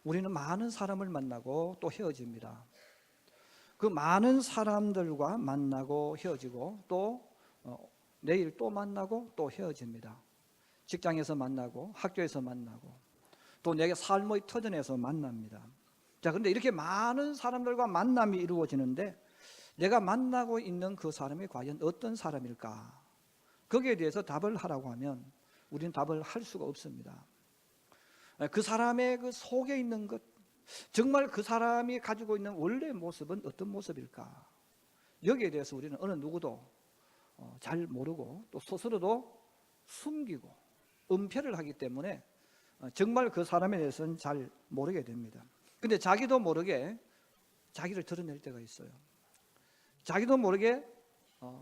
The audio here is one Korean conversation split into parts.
우리는 많은 사람을 만나고 또 헤어집니다. 그 많은 사람들과 만나고 헤어지고 또 내일 또 만나고 또 헤어집니다. 직장에서 만나고 학교에서 만나고 또 내게 삶의 터전에서 만납니다. 자, 그런데 이렇게 많은 사람들과 만남이 이루어지는데 내가 만나고 있는 그 사람이 과연 어떤 사람일까? 거기에 대해서 답을 하라고 하면 우리는 답을 할 수가 없습니다. 그 사람의 그 속에 있는 것, 정말 그 사람이 가지고 있는 원래 모습은 어떤 모습일까? 여기에 대해서 우리는 어느 누구도 잘 모르고 또 스스로도 숨기고 은폐를 하기 때문에 정말 그 사람에 대해서는 잘 모르게 됩니다. 근데 자기도 모르게 자기를 드러낼 때가 있어요. 자기도 모르게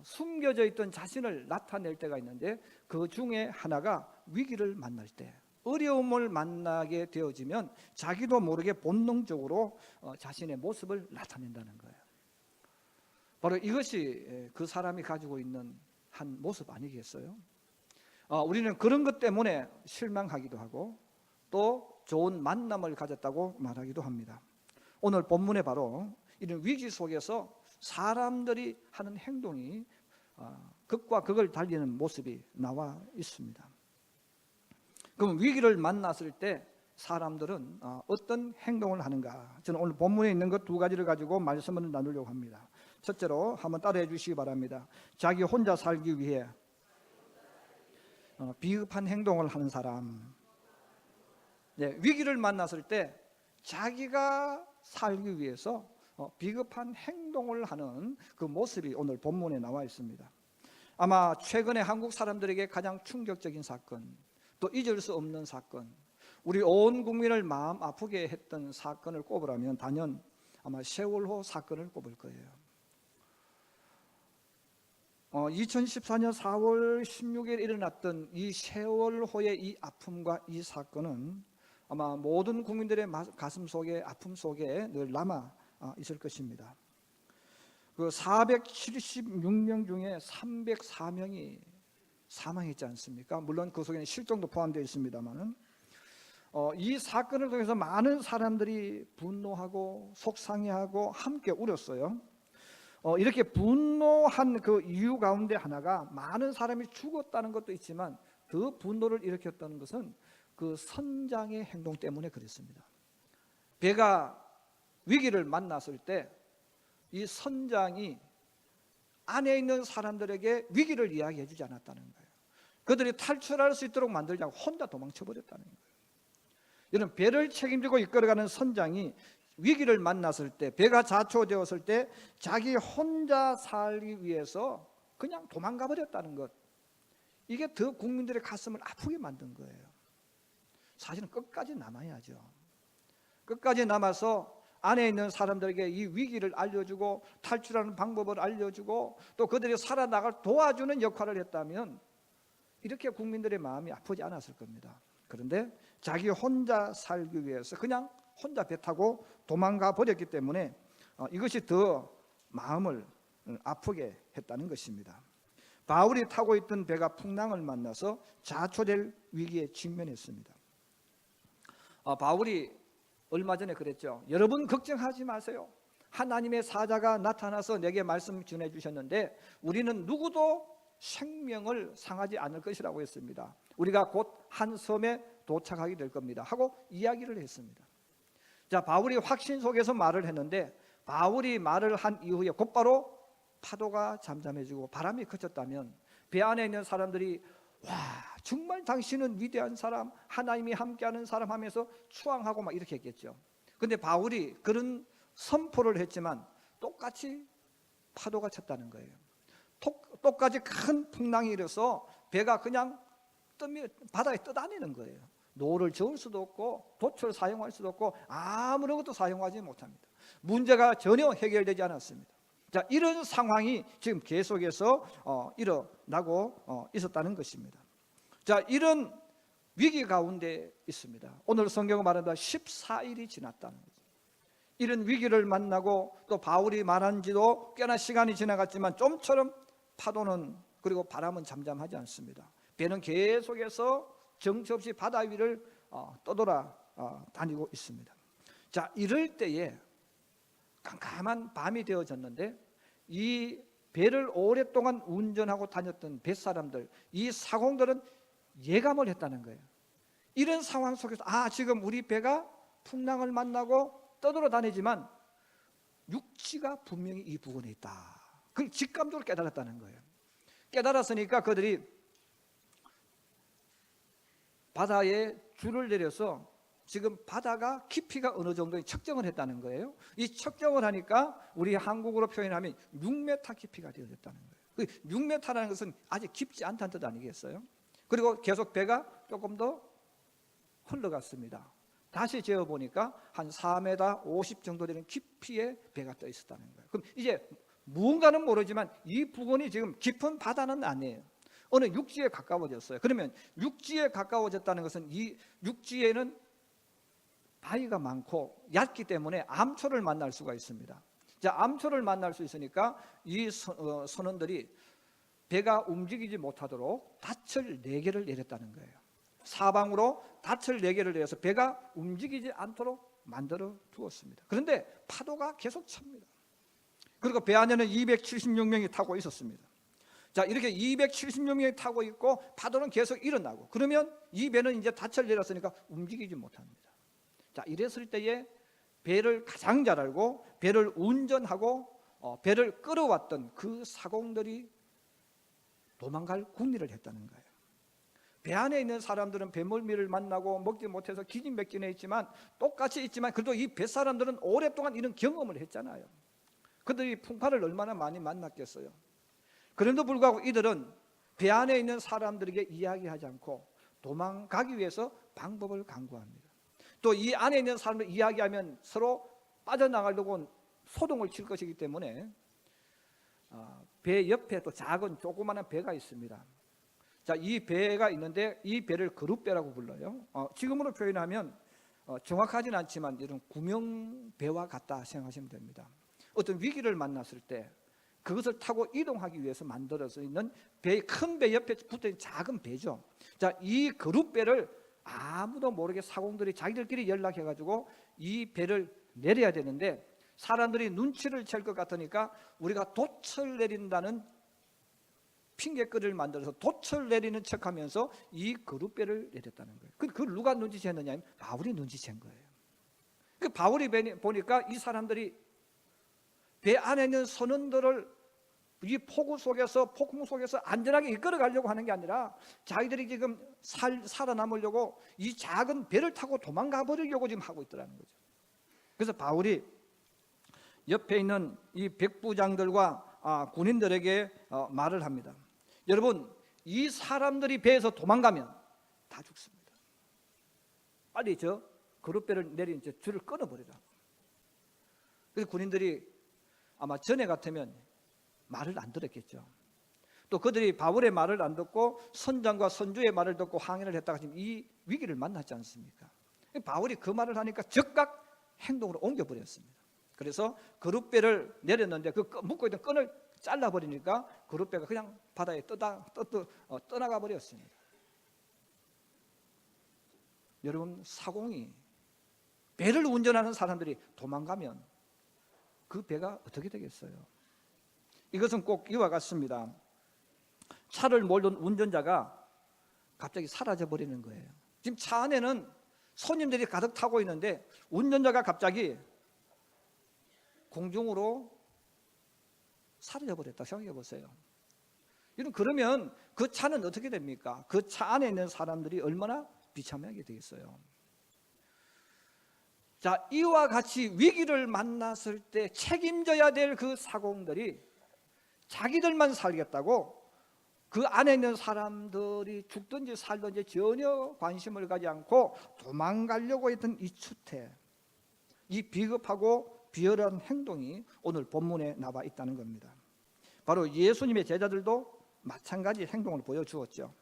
숨겨져 있던 자신을 나타낼 때가 있는데 그 중에 하나가 위기를 만날 때, 어려움을 만나게 되어지면 자기도 모르게 본능적으로 자신의 모습을 나타낸다는 거예요. 바로 이것이 그 사람이 가지고 있는 한 모습 아니겠어요? 우리는 그런 것 때문에 실망하기도 하고 또 좋은 만남을 가졌다고 말하기도 합니다. 오늘 본문에 바로 이런 위기 속에서 사람들이 하는 행동이 극과 극을 달리는 모습이 나와 있습니다. 그럼 위기를 만났을 때 사람들은 어떤 행동을 하는가? 저는 오늘 본문에 있는 것 두 가지를 가지고 말씀을 나누려고 합니다. 첫째로 한번 따라해 주시기 바랍니다. 자기 혼자 살기 위해 비겁한 행동을 하는 사람. 네, 위기를 만났을 때 자기가 살기 위해서 비겁한 행동을 하는 그 모습이 오늘 본문에 나와 있습니다. 아마 최근에 한국 사람들에게 가장 충격적인 사건, 또 잊을 수 없는 사건, 우리 온 국민을 마음 아프게 했던 사건을 꼽으라면 단연 아마 세월호 사건을 꼽을 거예요. 2014년 4월 16일 일어났던 이 세월호의 이 아픔과 이 사건은 아마 모든 국민들의 가슴 속에, 아픔 속에 늘 남아 있을 것입니다. 그 476명 중에 304명이 사망했지 않습니까? 물론 그 속에는 실종도 포함되어 있습니다만은 이 사건을 통해서 많은 사람들이 분노하고 속상해하고 함께 울었어요. 이렇게 분노한 그 이유 가운데 하나가 많은 사람이 죽었다는 것도 있지만 더 분노를 일으켰다는 것은 그 선장의 행동 때문에 그랬습니다. 배가 위기를 만났을 때 이 선장이 안에 있는 사람들에게 위기를 이야기해 주지 않았다는 거예요. 그들이 탈출할 수 있도록 만들지 않고 혼자 도망쳐 버렸다는 거예요. 이런 배를 책임지고 이끌어가는 선장이 위기를 만났을 때, 배가 자초되었을 때 자기 혼자 살기 위해서 그냥 도망가 버렸다는 것, 이게 더 국민들의 가슴을 아프게 만든 거예요. 사실은 끝까지 남아야죠. 끝까지 남아서 안에 있는 사람들에게 이 위기를 알려주고 탈출하는 방법을 알려주고 또 그들이 살아나갈 도와주는 역할을 했다면 이렇게 국민들의 마음이 아프지 않았을 겁니다. 그런데 자기 혼자 살기 위해서 그냥 혼자 배 타고 도망가 버렸기 때문에 이것이 더 마음을 아프게 했다는 것입니다. 바울이 타고 있던 배가 풍랑을 만나서 자초될 위기에 직면했습니다. 바울이 얼마 전에 그랬죠. 여러분 걱정하지 마세요. 하나님의 사자가 나타나서 내게 말씀 전해주셨는데 우리는 누구도 생명을 상하지 않을 것이라고 했습니다. 우리가 곧 한 섬에 도착하게 될 겁니다 하고 이야기를 했습니다. 자, 바울이 확신 속에서 말을 했는데 바울이 말을 한 이후에 곧바로 파도가 잠잠해지고 바람이 그쳤다면 배 안에 있는 사람들이 와, 정말 당신은 위대한 사람, 하나님이 함께하는 사람 하면서 추앙하고 막 이렇게 했겠죠. 근데 바울이 그런 선포를 했지만 똑같이 파도가 쳤다는 거예요. 똑같이 큰 풍랑이 일어서 배가 그냥 바다에 떠다니는 거예요. 노를 저을 수도 없고 돛을 사용할 수도 없고 아무런 것도 사용하지 못합니다. 문제가 전혀 해결되지 않았습니다. 자, 이런 상황이 지금 계속해서 일어나고 있었다는 것입니다. 자, 이런 위기 가운데 있습니다. 오늘 성경은 말한다 14일이 지났다는 거죠. 이런 위기를 만나고 또 바울이 말한 지도 꽤나 시간이 지나갔지만 좀처럼 파도는 그리고 바람은 잠잠하지 않습니다. 배는 계속해서 정처 없이 바다 위를 떠돌아 다니고 있습니다. 자, 이럴 때에 깜깜한 밤이 되어졌는데 이 배를 오랫동안 운전하고 다녔던 뱃사람들, 이 사공들은 예감을 했다는 거예요. 이런 상황 속에서 지금 우리 배가 풍랑을 만나고 떠돌아다니지만 육지가 분명히 이 부근에 있다. 그걸 직감적으로 깨달았다는 거예요. 깨달았으니까 그들이 바다에 줄을 내려서 지금 바다가 깊이가 어느 정도에 측정을 했다는 거예요. 이 측정을 하니까 우리 한국어로 표현하면 6m 깊이가 되어졌다는 거예요. 6m라는 것은 아직 깊지 않다는 뜻 아니겠어요? 그리고 계속 배가 조금 더 흘러갔습니다. 다시 재어보니까 한 4m 50 정도 되는 깊이의 배가 떠 있었다는 거예요. 그럼 이제 무언가는 모르지만 이 부근이 지금 깊은 바다는 아니에요. 어느 육지에 가까워졌어요. 그러면 육지에 가까워졌다는 것은 이 육지에는 바위가 많고 얕기 때문에 암초를 만날 수가 있습니다. 자, 암초를 만날 수 있으니까 이 선원들이 배가 움직이지 못하도록 닻을 4개를 내렸다는 거예요. 사방으로 닻을 4개를 내려서 배가 움직이지 않도록 만들어 두었습니다. 그런데 파도가 계속 찹니다. 그리고 배 안에는 276명이 타고 있었습니다. 자, 이렇게 276명이 타고 있고 파도는 계속 일어나고, 그러면 이 배는 이제 닻을 내렸으니까 움직이지 못합니다. 자, 이랬을 때에 배를 가장 잘 알고 배를 운전하고 배를 끌어왔던 그 사공들이 도망갈 궁리를 했다는 거예요. 배 안에 있는 사람들은 배멀미를 만나고 먹지 못해서 기진맥진해 있지만 똑같이 있지만 그래도 이 뱃사람들은 오랫동안 이런 경험을 했잖아요. 그들이 풍파를 얼마나 많이 만났겠어요. 그런데도 불구하고 이들은 배 안에 있는 사람들에게 이야기하지 않고 도망가기 위해서 방법을 강구합니다. 또 이 안에 있는 사람들 이야기하면 서로 빠져나가려고 소동을 칠 것이기 때문에 배 옆에 또 작은 조그마한 배가 있습니다. 자, 이 배가 있는데 이 배를 그룹배라고 불러요. 지금으로 표현하면 정확하지는 않지만 이런 구명배와 같다 생각하시면 됩니다. 어떤 위기를 만났을 때 그것을 타고 이동하기 위해서 만들어져 있는 배, 큰 배 옆에 붙어있는 작은 배죠. 자, 이 그룹배를 아무도 모르게 사공들이 자기들끼리 연락해가지고 이 배를 내려야 되는데 사람들이 눈치를 챌 것 같으니까 우리가 돛을 내린다는 핑계거리를 만들어서 돛을 내리는 척하면서 이 그룹배를 내렸다는 거예요. 그걸 누가 눈치챘느냐 하면 바울이 눈치챈 거예요. 그 바울이 보니까 이 사람들이 배 안에 있는 선원들을 이 폭우 속에서 폭풍 속에서 안전하게 이끌어 가려고 하는 게 아니라 자기들이 지금 살아남으려고 이 작은 배를 타고 도망가 버리려고 지금 하고 있더라는 거죠. 그래서 바울이 옆에 있는 이 백부장들과 군인들에게 말을 합니다. 여러분, 이 사람들이 배에서 도망가면 다 죽습니다. 빨리 저 그룹배를 내린 저 줄을 끊어버리라. 그래서 군인들이 아마 전에 같으면 말을 안 들었겠죠. 또 그들이 바울의 말을 안 듣고 선장과 선주의 말을 듣고 항해를 했다가 지금 이 위기를 만났지 않습니까? 바울이 그 말을 하니까 즉각 행동으로 옮겨버렸습니다. 그래서 그룹배를 내렸는데 그 묶고 있던 끈을 잘라버리니까 그룹배가 그냥 바다에 떠나가 버렸습니다. 여러분, 사공이 배를 운전하는 사람들이 도망가면 그 배가 어떻게 되겠어요? 이것은 꼭 이와 같습니다. 차를 몰던 운전자가 갑자기 사라져 버리는 거예요. 지금 차 안에는 손님들이 가득 타고 있는데 운전자가 갑자기 공중으로 사라져 버렸다 생각해 보세요. 그러면 그 차는 어떻게 됩니까? 그 차 안에 있는 사람들이 얼마나 비참하게 되겠어요. 자, 이와 같이 위기를 만났을 때 책임져야 될 그 사공들이 자기들만 살겠다고 그 안에 있는 사람들이 죽든지 살든지 전혀 관심을 가지 않고 도망가려고 했던 이 추태, 이 비겁하고 비열한 행동이 오늘 본문에 나와 있다는 겁니다. 바로 예수님의 제자들도 마찬가지 행동을 보여주었죠.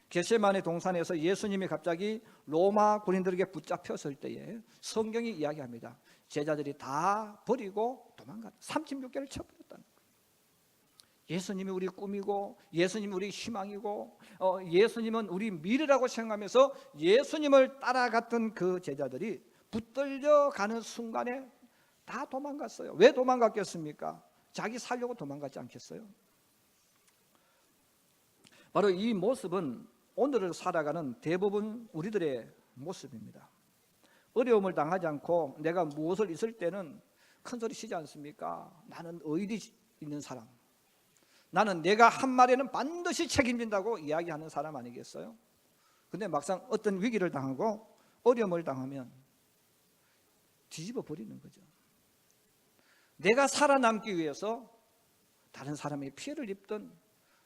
겟세마네 동산에서 예수님이 갑자기 로마 군인들에게 붙잡혔을 때에 성경이 이야기합니다. 제자들이 다 버리고 도망갔다. 36개를 쳐버렸다는 거예요. 예수님이 우리 꿈이고 예수님이 우리 희망이고 예수님은 우리 미래라고 생각하면서 예수님을 따라갔던 그 제자들이 붙들려 가는 순간에 다 도망갔어요. 왜 도망갔겠습니까? 자기 살려고 도망갔지 않겠어요? 바로 이 모습은 오늘을 살아가는 대부분 우리들의 모습입니다. 어려움을 당하지 않고 내가 무엇을 있을 때는 큰 소리 치지 않습니까? 나는 의리 있는 사람, 나는 내가 한 말에는 반드시 책임진다고 이야기하는 사람 아니겠어요? 근데 막상 어떤 위기를 당하고 어려움을 당하면 뒤집어 버리는 거죠. 내가 살아남기 위해서 다른 사람이 피해를 입든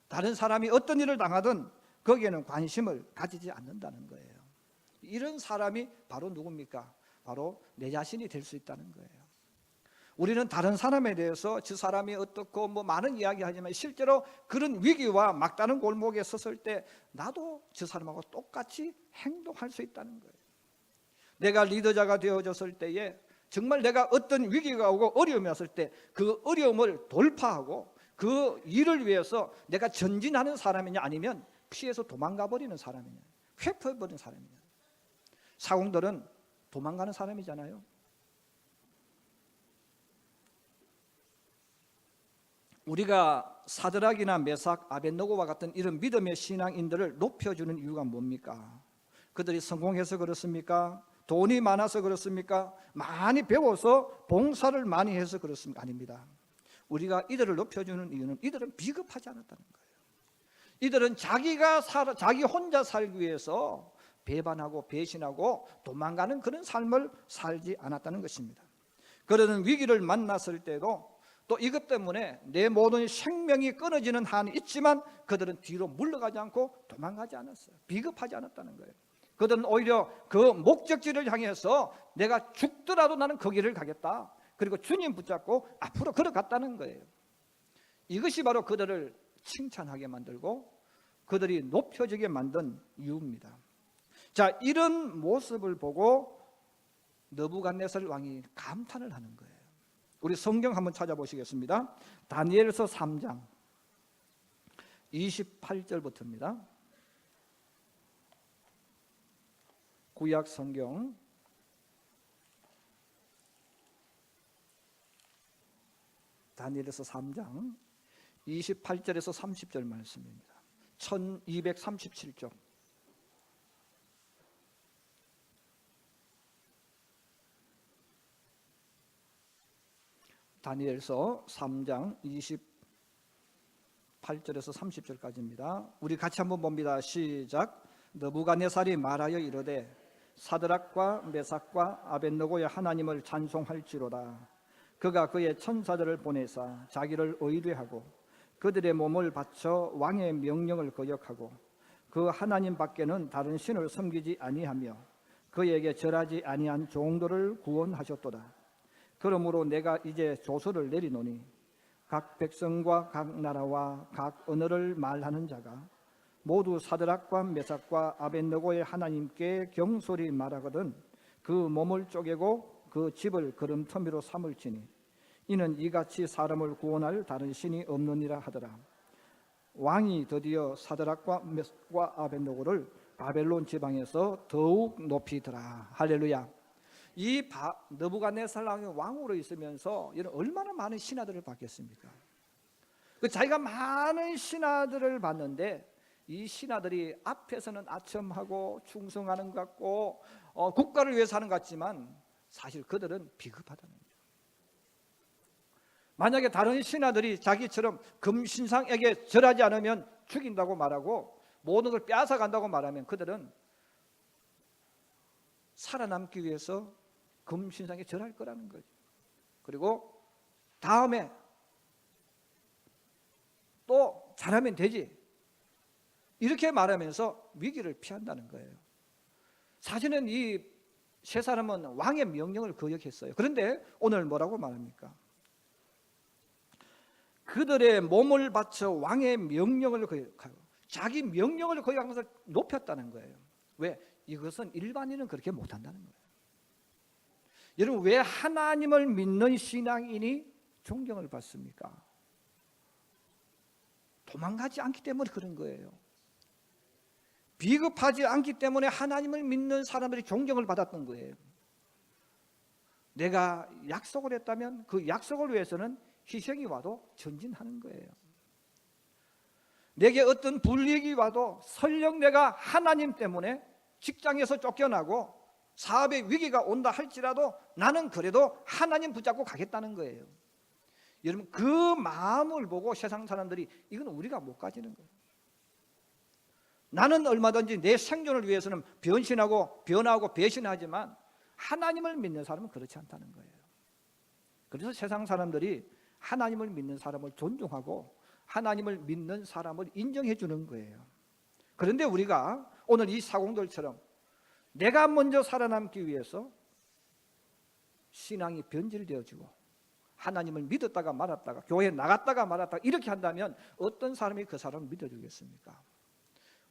다른 사람이 어떤 일을 당하든 거기에는 관심을 가지지 않는다는 거예요. 이런 사람이 바로 누굽니까? 바로 내 자신이 될 수 있다는 거예요. 우리는 다른 사람에 대해서 저 사람이 어떻고 많은 이야기 하지만 실제로 그런 위기와 막다른 골목에 섰을 때 나도 저 사람하고 똑같이 행동할 수 있다는 거예요. 내가 리더자가 되어졌을 때에 정말 내가 어떤 위기가 오고 어려움이 왔을 때 그 어려움을 돌파하고 그 일을 위해서 내가 전진하는 사람이냐 아니면 피해서 도망가 버리는 사람이냐, 회피해버리는 사람이냐. 사공들은 도망가는 사람이잖아요. 우리가 사드락이나 메삭, 아벳느고와 같은 이런 믿음의 신앙인들을 높여주는 이유가 뭡니까? 그들이 성공해서 그렇습니까? 돈이 많아서 그렇습니까? 많이 배워서 봉사를 많이 해서 그렇습니까? 아닙니다. 우리가 이들을 높여주는 이유는 이들은 비겁하지 않았다는 거예요. 이들은 자기 혼자 살기 위해서 배반하고 배신하고 도망가는 그런 삶을 살지 않았다는 것입니다. 그러는 위기를 만났을 때도 또 이것 때문에 내 모든 생명이 끊어지는 한이 있지만 그들은 뒤로 물러가지 않고 도망가지 않았어요. 비겁하지 않았다는 거예요. 그들은 오히려 그 목적지를 향해서 내가 죽더라도 나는 거기를 가겠다. 그리고 주님 붙잡고 앞으로 걸어갔다는 거예요. 이것이 바로 그들을 칭찬하게 만들고 그들이 높여지게 만든 이유입니다. 자, 이런 모습을 보고 느부갓네살 왕이 감탄을 하는 거예요. 우리 성경 한번 찾아보시겠습니다. 다니엘서 3장 28절부터입니다. 구약 성경 다니엘서 3장 28절에서 30절 말씀입니다. 1237쪽. 다니엘서 3장 28절에서 30절까지입니다. 우리 같이 한번 봅니다. 시작. 느부갓네살이 말하여 이르되 사드락과 메삭과 아벳느고의 하나님을 찬송할지로다. 그가 그의 천사들을 보내사 자기를 의뢰하고 그들의 몸을 바쳐 왕의 명령을 거역하고 그 하나님 밖에는 다른 신을 섬기지 아니하며 그에게 절하지 아니한 종들을 구원하셨도다. 그러므로 내가 이제 조서를 내리노니 각 백성과 각 나라와 각 언어를 말하는 자가 모두 사드락과 메삭과 아벳느고의 하나님께 경솔히 말하거든 그 몸을 쪼개고 그 집을 거름터미로 삼을지니 이는 이같이 사람을 구원할 다른 신이 없느니라 하더라. 왕이 드디어 사드락과 메삭과 아벳느고를 바벨론 지방에서 더욱 높이더라. 할렐루야. 이 느부갓네살 왕이 왕으로 있으면서 이런 얼마나 많은 신하들을 받겠습니까? 자기가 많은 신하들을 받는데 이 신하들이 앞에서는 아첨하고 충성하는 것 같고 국가를 위해서 하는 것 같지만 사실 그들은 비겁하다는 거죠. 만약에 다른 신하들이 자기처럼 금신상에게 절하지 않으면 죽인다고 말하고 모든 걸 빼앗아 간다고 말하면 그들은 살아남기 위해서 금신상에 절할 거라는 거죠. 그리고 다음에 또 잘하면 되지 이렇게 말하면서 위기를 피한다는 거예요. 사실은 이 세 사람은 왕의 명령을 거역했어요. 그런데 오늘 뭐라고 말합니까? 그들의 몸을 바쳐 왕의 명령을 거역하고 자기 명령을 거역한 것을 높였다는 거예요. 왜? 이것은 일반인은 그렇게 못한다는 거예요. 여러분, 왜 하나님을 믿는 신앙인이 존경을 받습니까? 도망가지 않기 때문에 그런 거예요. 비겁하지 않기 때문에 하나님을 믿는 사람들이 존경을 받았던 거예요. 내가 약속을 했다면 그 약속을 위해서는 희생이 와도 전진하는 거예요. 내게 어떤 불이익이 와도 설령 내가 하나님 때문에 직장에서 쫓겨나고 사업의 위기가 온다 할지라도 나는 그래도 하나님 붙잡고 가겠다는 거예요. 여러분, 그 마음을 보고 세상 사람들이 이건 우리가 못 가지는 거예요. 나는 얼마든지 내 생존을 위해서는 변하고 배신하지만 하나님을 믿는 사람은 그렇지 않다는 거예요. 그래서 세상 사람들이 하나님을 믿는 사람을 존중하고 하나님을 믿는 사람을 인정해 주는 거예요. 그런데 우리가 오늘 이 사공들처럼 내가 먼저 살아남기 위해서 신앙이 변질되어지고 하나님을 믿었다가 말았다가 교회 나갔다가 말았다가 이렇게 한다면 어떤 사람이 그 사람을 믿어주겠습니까?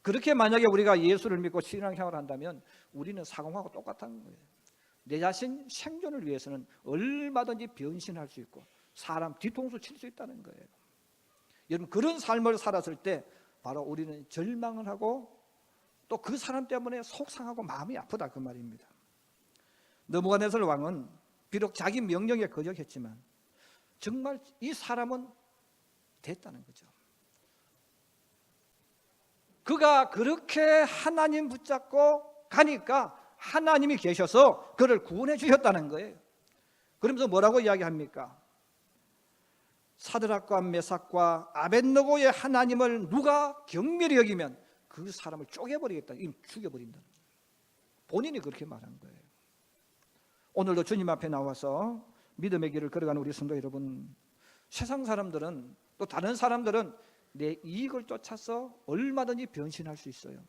그렇게 만약에 우리가 예수를 믿고 신앙생활을 한다면 우리는 사공하고 똑같은 거예요. 내 자신 생존을 위해서는 얼마든지 변신할 수 있고 사람 뒤통수 칠 수 있다는 거예요. 여러분, 그런 삶을 살았을 때 바로 우리는 절망을 하고 또 그 사람 때문에 속상하고 마음이 아프다 그 말입니다. 느부갓네살 왕은 비록 자기 명령에 거역했지만 정말 이 사람은 됐다는 거죠. 그가 그렇게 하나님 붙잡고 가니까 하나님이 계셔서 그를 구원해 주셨다는 거예요. 그러면서 뭐라고 이야기합니까? 사드락과 메삭과 아벳느고의 하나님을 누가 경멸히 여기면 그 사람을 쪼개버리겠다, 죽여버린다. 본인이 그렇게 말한 거예요. 오늘도 주님 앞에 나와서 믿음의 길을 걸어가는 우리 성도 여러분, 세상 사람들은 또 다른 사람들은 내 이익을 쫓아서 얼마든지 변신할 수 있어요.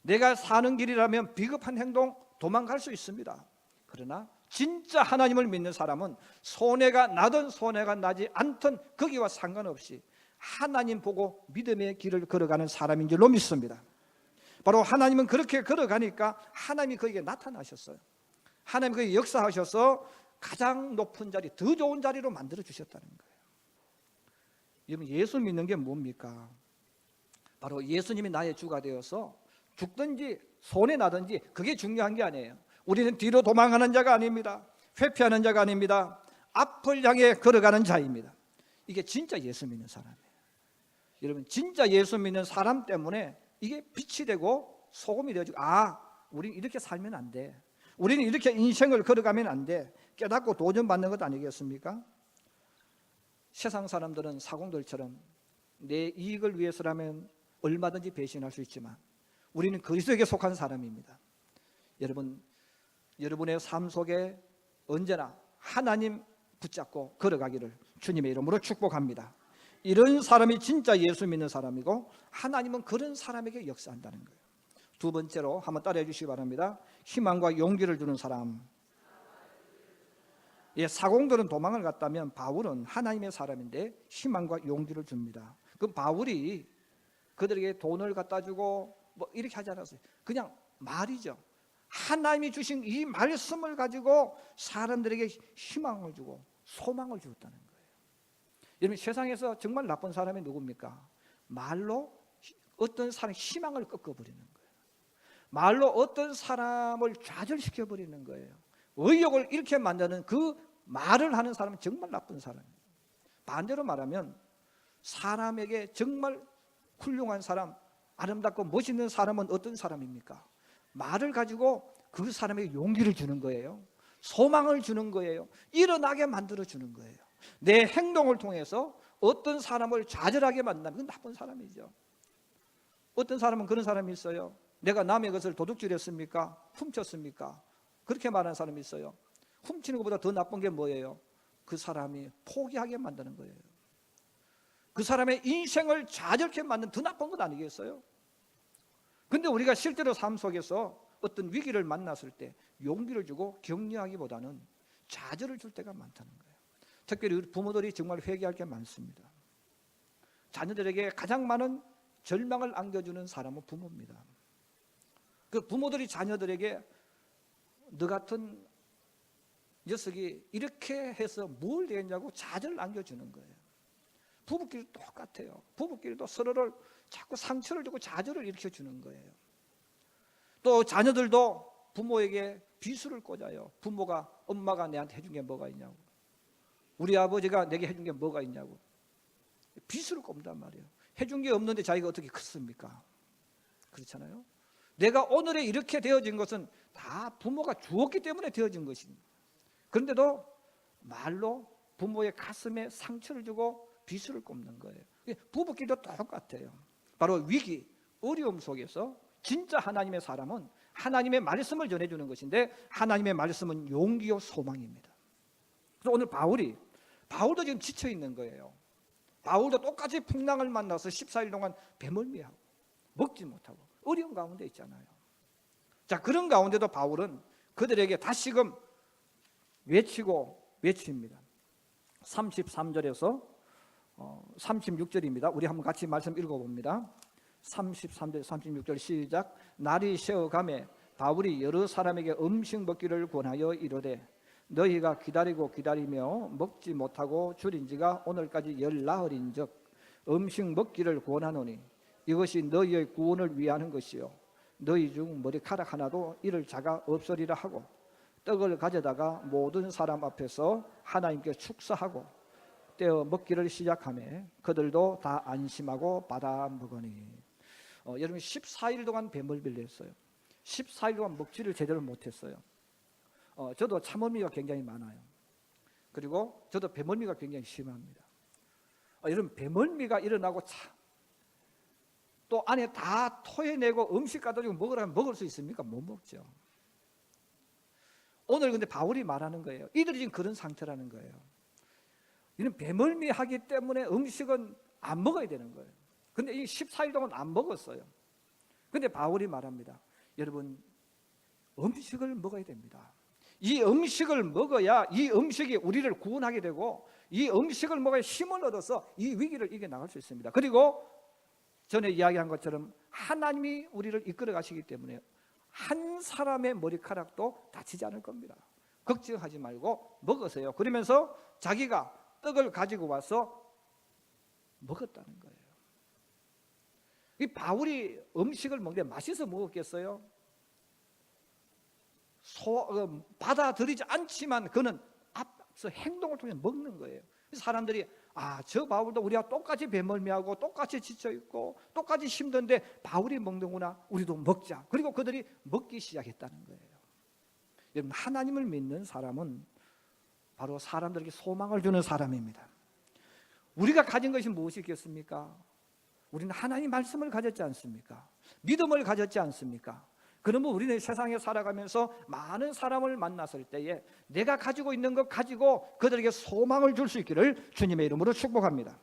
내가 사는 길이라면 비겁한 행동, 도망갈 수 있습니다. 그러나 진짜 하나님을 믿는 사람은 손해가 나든 손해가 나지 않든 거기와 상관없이 하나님 보고 믿음의 길을 걸어가는 사람인 줄로 믿습니다. 바로 하나님은 그렇게 걸어가니까 하나님이 거기에 나타나셨어요. 하나님이 거기에 역사하셔서 가장 높은 자리, 더 좋은 자리로 만들어 주셨다는 거예요. 여러분, 예수 믿는 게 뭡니까? 바로 예수님이 나의 주가 되어서 죽든지 손해 나든지 그게 중요한 게 아니에요. 우리는 뒤로 도망하는 자가 아닙니다. 회피하는 자가 아닙니다. 앞을 향해 걸어가는 자입니다. 이게 진짜 예수 믿는 사람이에요. 여러분, 진짜 예수 믿는 사람 때문에 이게 빛이 되고 소금이 되어지고, 우리는 이렇게 살면 안 돼, 우리는 이렇게 인생을 걸어가면 안 돼, 깨닫고 도전받는 것 아니겠습니까? 세상 사람들은 사공들처럼 내 이익을 위해서라면 얼마든지 배신할 수 있지만 우리는 그리스도에게 속한 사람입니다. 여러분의 삶 속에 언제나 하나님 붙잡고 걸어가기를 주님의 이름으로 축복합니다. 이런 사람이 진짜 예수 믿는 사람이고 하나님은 그런 사람에게 역사한다는 거예요. 두 번째로 한번 따라해 주시기 바랍니다. 희망과 용기를 주는 사람. 사공들은 도망을 갔다면 바울은 하나님의 사람인데 희망과 용기를 줍니다. 그 바울이 그들에게 돈을 갖다 주고 뭐 이렇게 하지 않았어요. 그냥 말이죠. 하나님이 주신 이 말씀을 가지고 사람들에게 희망을 주고 소망을 주었다는 거예요. 여러분, 세상에서 정말 나쁜 사람이 누굽니까? 말로 어떤 사람의 희망을 꺾어버리는 거예요. 말로 어떤 사람을 좌절시켜버리는 거예요. 의욕을 잃게 만드는 그 말을 하는 사람은 정말 나쁜 사람이에요. 반대로 말하면 사람에게 정말 훌륭한 사람, 아름답고 멋있는 사람은 어떤 사람입니까? 말을 가지고 그 사람에게 용기를 주는 거예요. 소망을 주는 거예요. 일어나게 만들어 주는 거예요. 내 행동을 통해서 어떤 사람을 좌절하게 만든다면 그건 나쁜 사람이죠. 어떤 사람은 그런 사람이 있어요. 내가 남의 것을 도둑질했습니까? 훔쳤습니까? 그렇게 말하는 사람이 있어요. 훔치는 것보다 더 나쁜 게 뭐예요? 그 사람이 포기하게 만드는 거예요. 그 사람의 인생을 좌절케 만드는 더 나쁜 것 아니겠어요? 근데 우리가 실제로 삶 속에서 어떤 위기를 만났을 때 용기를 주고 격려하기보다는 좌절을 줄 때가 많다는 거예요. 특별히 우리 부모들이 정말 회개할 게 많습니다. 자녀들에게 가장 많은 절망을 안겨주는 사람은 부모입니다. 그 부모들이 자녀들에게 너 같은 녀석이 이렇게 해서 뭘 되겠냐고 좌절을 안겨주는 거예요. 부부끼리 똑같아요. 부부끼리도 서로를 자꾸 상처를 주고 좌절을 일으켜주는 거예요. 또 자녀들도 부모에게 비수를 꽂아요. 부모가 엄마가 내한테 해준 게 뭐가 있냐고, 우리 아버지가 내게 해준 게 뭐가 있냐고 비수를 꼽는단 말이에요. 해준 게 없는데 자기가 어떻게 컸습니까? 그렇잖아요. 내가 오늘에 이렇게 되어진 것은 다 부모가 주었기 때문에 되어진 것입니다. 그런데도 말로 부모의 가슴에 상처를 주고 비수를 꼽는 거예요. 부부끼리도 똑같아요. 바로 위기, 어려움 속에서 진짜 하나님의 사람은 하나님의 말씀을 전해주는 것인데, 하나님의 말씀은 용기요 소망입니다. 그래서 오늘 바울도 지금 지쳐 있는 거예요. 바울도 똑같이 풍랑을 만나서 14일 동안 배멀미하고 먹지 못하고 어려운 가운데 있잖아요. 자, 그런 가운데도 바울은 그들에게 다시금 외칩니다. 33절에서 36절입니다. 우리 한번 같이 말씀 읽어봅니다. 33절 36절 시작. 날이 새어가매 바울이 여러 사람에게 음식 먹기를 권하여 이르되 너희가 기다리며 먹지 못하고 줄인 지가 오늘까지 열나흘인즉 음식 먹기를 권하노니 이것이 너희의 구원을 위하는 것이요 너희 중 머리카락 하나도 잃을 자가 없으리라 하고 떡을 가져다가 모든 사람 앞에서 하나님께 축사하고 떼어 먹기를 시작하며 그들도 다 안심하고 받아 먹으니. 여러분 14일 동안 배멀미를 했어요. 14일 동안 먹지를 제대로 못했어요. 저도 참을미가 굉장히 많아요. 그리고 저도 배멀미가 굉장히 심합니다. 여러분 배멀미가 일어나고 또 안에 다 토해내고 음식 가지고 먹으라면 먹을 수 있습니까? 못 먹죠. 오늘 근데 바울이 말하는 거예요. 이들이 지금 그런 상태라는 거예요. 이는 배멀미하기 때문에 음식은 안 먹어야 되는 거예요. 근데 이 14일 동안 안 먹었어요. 근데 바울이 말합니다. 여러분 음식을 먹어야 됩니다. 이 음식을 먹어야 이 음식이 우리를 구원하게 되고 이 음식을 먹어야 힘을 얻어서 이 위기를 이겨나갈 수 있습니다. 그리고 전에 이야기한 것처럼 하나님이 우리를 이끌어 가시기 때문에 한 사람의 머리카락도 다치지 않을 겁니다. 걱정하지 말고 먹으세요. 그러면서 자기가 떡을 가지고 와서 먹었다는 거예요. 이 바울이 음식을 먹는데 맛있어 먹었겠어요? 받아들이지 않지만 그는 앞서 행동을 통해 먹는 거예요. 사람들이 저 바울도 우리와 똑같이 배멀미하고 똑같이 지쳐있고 똑같이 힘든데 바울이 먹는구나, 우리도 먹자. 그리고 그들이 먹기 시작했다는 거예요. 여러분 하나님을 믿는 사람은 바로 사람들에게 소망을 주는 사람입니다. 우리가 가진 것이 무엇이겠습니까? 우리는 하나님 말씀을 가졌지 않습니까? 믿음을 가졌지 않습니까? 그러면 우리는 세상에 살아가면서 많은 사람을 만났을 때에 내가 가지고 있는 것 가지고 그들에게 소망을 줄 수 있기를 주님의 이름으로 축복합니다.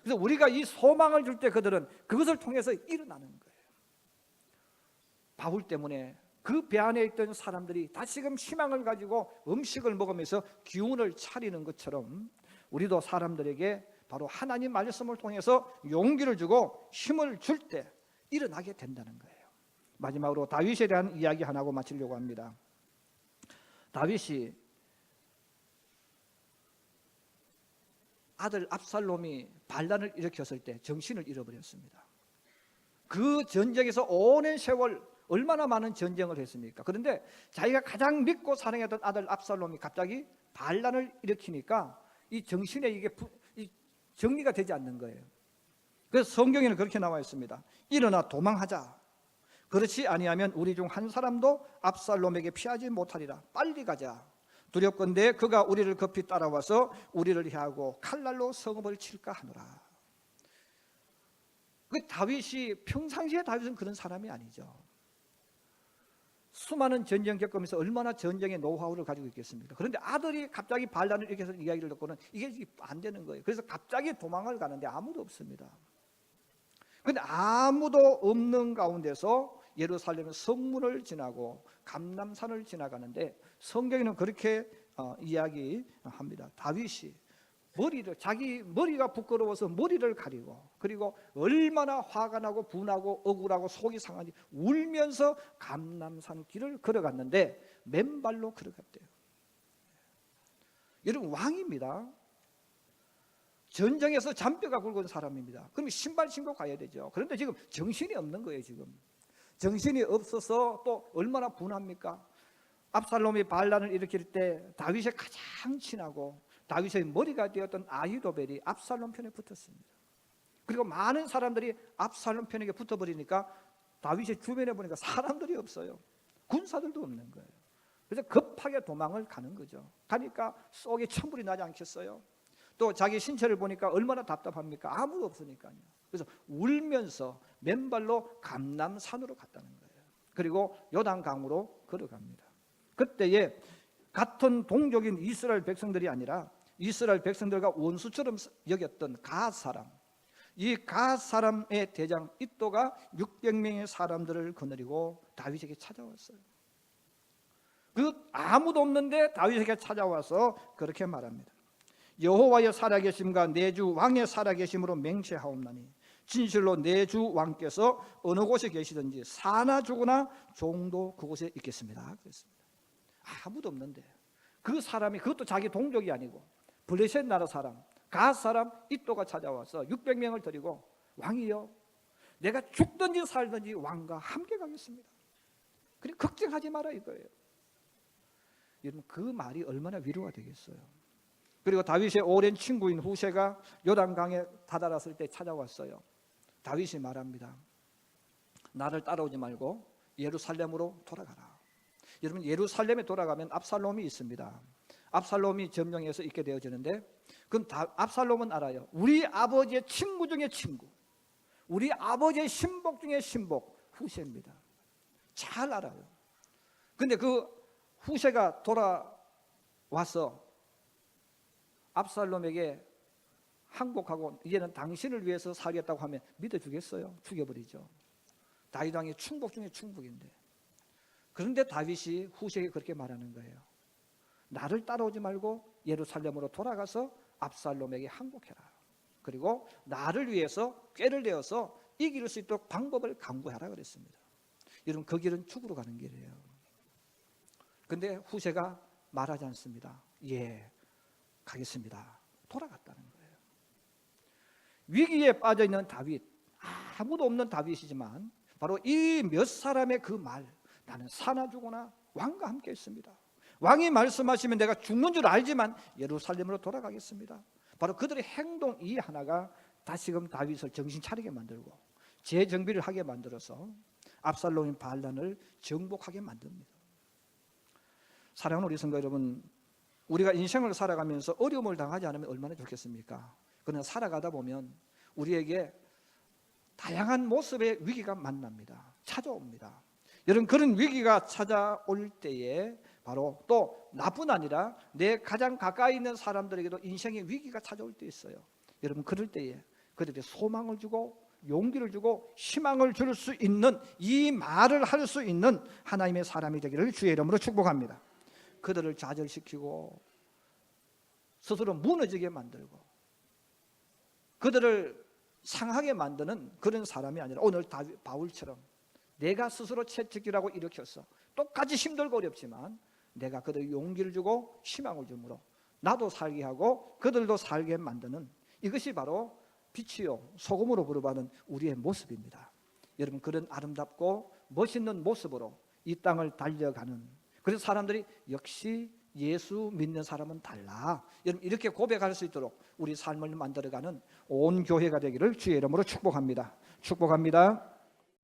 그래서 우리가 이 소망을 줄 때 그들은 그것을 통해서 일어나는 거예요. 바울 때문에 그 배 안에 있던 사람들이 다시금 희망을 가지고 음식을 먹으면서 기운을 차리는 것처럼 우리도 사람들에게 바로 하나님 말씀을 통해서 용기를 주고 힘을 줄 때 일어나게 된다는 거예요. 마지막으로 다윗에 대한 이야기 하나 하고 마치려고 합니다. 다윗이 아들 압살롬이 반란을 일으켰을 때 정신을 잃어버렸습니다. 그 전쟁에서 오랜 세월 얼마나 많은 전쟁을 했습니까? 그런데 자기가 가장 믿고 사랑했던 아들 압살롬이 갑자기 반란을 일으키니까 이 정신에 이게 정리가 되지 않는 거예요. 그래서 성경에는 그렇게 나와 있습니다. 일어나 도망하자. 그렇지 아니하면 우리 중 한 사람도 압살롬에게 피하지 못하리라. 빨리 가자. 두렵건대 그가 우리를 급히 따라와서 우리를 해하고 칼날로 성읍을 칠까 하노라. 그 다윗이 평상시에 다윗은 그런 사람이 아니죠. 수많은 전쟁 겪으면서 얼마나 전쟁의 노하우를 가지고 있겠습니까? 그런데 아들이 갑자기 반란을 일으켜서 이야기를 듣고는 이게 안 되는 거예요. 그래서 갑자기 도망을 가는데 아무도 없습니다. 그런데 아무도 없는 가운데서 예루살렘 성문을 지나고 감람산을 지나가는데 성경에는 그렇게 이야기합니다. 다윗이 자기 머리가 부끄러워서 머리를 가리고 그리고 얼마나 화가 나고 분하고 억울하고 속이 상하니 울면서 감람산 길을 걸어갔는데 맨발로 걸어갔대요. 여러분 왕입니다. 전쟁에서 잔뼈가 굵은 사람입니다. 그럼 신발 신고 가야 되죠. 그런데 지금 정신이 없는 거예요. 지금 정신이 없어서 또 얼마나 분합니까? 압살롬이 반란을 일으킬 때 다윗의 가장 친하고 다윗의 머리가 되었던 아히도벨이 압살롬 편에 붙었습니다. 그리고 많은 사람들이 압살롬 편에 붙어버리니까 다윗의 주변에 보니까 사람들이 없어요. 군사들도 없는 거예요. 그래서 급하게 도망을 가는 거죠. 가니까 속에 천불이 나지 않겠어요? 또 자기 신체를 보니까 얼마나 답답합니까? 아무도 없으니까요. 그래서 울면서 맨발로 감람산으로 갔다는 거예요. 그리고 요단강으로 걸어갑니다. 그때에 같은 동족인 이스라엘 백성들이 아니라 이스라엘 백성들과 원수처럼 여겼던 갓 사람, 이 갓 사람의 대장 잇도가 600명의 사람들을 거느리고 다윗에게 찾아왔어요. 그 아무도 없는데 다윗에게 찾아와서 그렇게 말합니다. 여호와의 살아계심과 내 주 왕의 살아계심으로 맹세하옵나니 진실로 내 주 왕께서 어느 곳에 계시든지 사나 죽으나 종도 그곳에 있겠습니다. 그랬습니다. 아무도 없는데 그 사람이, 그것도 자기 동족이 아니고 블레셋 나라 사람, 갓 사람 잇도가 찾아와서 600명을 데리고 왕이여, 내가 죽든지 살든지 왕과 함께 가겠습니다. 그래 걱정하지 마라 이거예요. 여러분 그 말이 얼마나 위로가 되겠어요. 그리고 다윗의 오랜 친구인 후세가 요단강에 다다랐을 때 찾아왔어요. 다윗이 말합니다. 나를 따라오지 말고 예루살렘으로 돌아가라. 여러분 예루살렘에 돌아가면 압살롬이 있습니다. 압살롬이 점령해서 있게 되어지는데 그럼 압살롬은 알아요. 우리 아버지의 친구 중에 친구, 우리 아버지의 신복 중에 신복 후세입니다. 잘 알아요. 근데 그 후세가 돌아와서 압살롬에게 항복하고 이제는 당신을 위해서 살겠다고 하면 믿어주겠어요? 죽여버리죠. 다윗 왕의 충복 중에 충복인데, 그런데 다윗이 후세에게 그렇게 말하는 거예요. 나를 따라오지 말고 예루살렘으로 돌아가서 압살롬에게 항복해라. 그리고 나를 위해서 꾀를 내어서 이길 수 있도록 방법을 강구하라 그랬습니다. 여러분 그 길은 죽으러 가는 길이에요. 근데 후세가 말하지 않습니다. 예, 가겠습니다. 돌아갔다는 거예요. 위기에 빠져 있는 다윗, 아무도 없는 다윗이지만 바로 이 몇 사람의 그 말, 나는 사나 죽으나 왕과 함께 있습니다. 왕이 말씀하시면 내가 죽는 줄 알지만 예루살렘으로 돌아가겠습니다. 바로 그들의 행동 이 하나가 다시금 다윗을 정신 차리게 만들고 재정비를 하게 만들어서 압살롬의 반란을 정복하게 만듭니다. 사랑하는 우리 성도 여러분, 우리가 인생을 살아가면서 어려움을 당하지 않으면 얼마나 좋겠습니까? 그러나 살아가다 보면 우리에게 다양한 모습의 위기가 만납니다. 찾아옵니다. 여러분 그런 위기가 찾아올 때에 바로 또 나뿐 아니라 내 가장 가까이 있는 사람들에게도 인생의 위기가 찾아올 때 있어요. 여러분 그럴 때에 그들에게 소망을 주고 용기를 주고 희망을 줄 수 있는, 이 말을 할 수 있는 하나님의 사람이 되기를 주의 이름으로 축복합니다. 그들을 좌절시키고 스스로 무너지게 만들고 그들을 상하게 만드는 그런 사람이 아니라 오늘 바울처럼 내가 스스로 채찍질하고 일으켰어. 똑같이 힘들고 어렵지만 내가 그들에게 용기를 주고 희망을 주므로 나도 살게 하고 그들도 살게 만드는, 이것이 바로 빛이요 소금으로 부르받은 우리의 모습입니다. 여러분 그런 아름답고 멋있는 모습으로 이 땅을 달려가는, 그래서 사람들이 역시 예수 믿는 사람은 달라, 여러분 이렇게 고백할 수 있도록 우리 삶을 만들어가는 온 교회가 되기를 주의 이름으로 축복합니다. 축복합니다.